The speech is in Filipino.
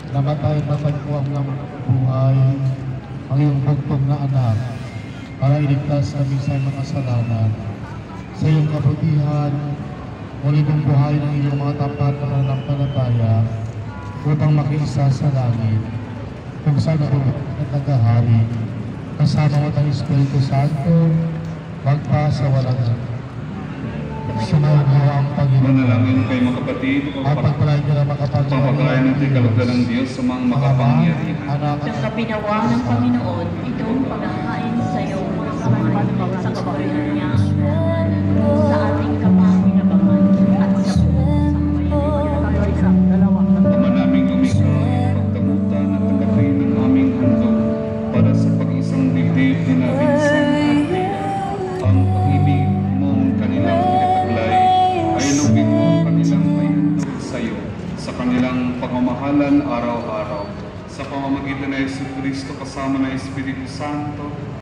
namatay matagpuan ng buhay ang iyong bugtong na anak para iligtas kami sa mga kasalanan. Sa iyong kabutihan, muli mong buhay ng iyong mga tapat na mananampalataya upang makiisa sa langit kung saan ako nagahari kasama mo ng Espiritu Santo magpa sa walang hanggan. Sumayon mo ang Panginoon. Manalangin kayo mga kapatid, at pagpalain nyo na pagpapalain natin kalugdan ng Diyos sa mga makapangyarihan. Sa kapinawa ng Panginoon, itong pagkakain sa iyo sa kabutihan niya sa ating kapakinabangan at sa buong sambayan. Ama naming lumikha, pagkamutan at tagapin ng aming handog para sa pag-isang dibdib ni namin sa hati. Ang pag-ibig mong kanilang pinataglay ay lugin mong kanilang paihandog sa iyo sa kanilang pagmamahalan araw-araw. Sa pamamagitan ng Jesucristo kasama ng Espiritu Santo,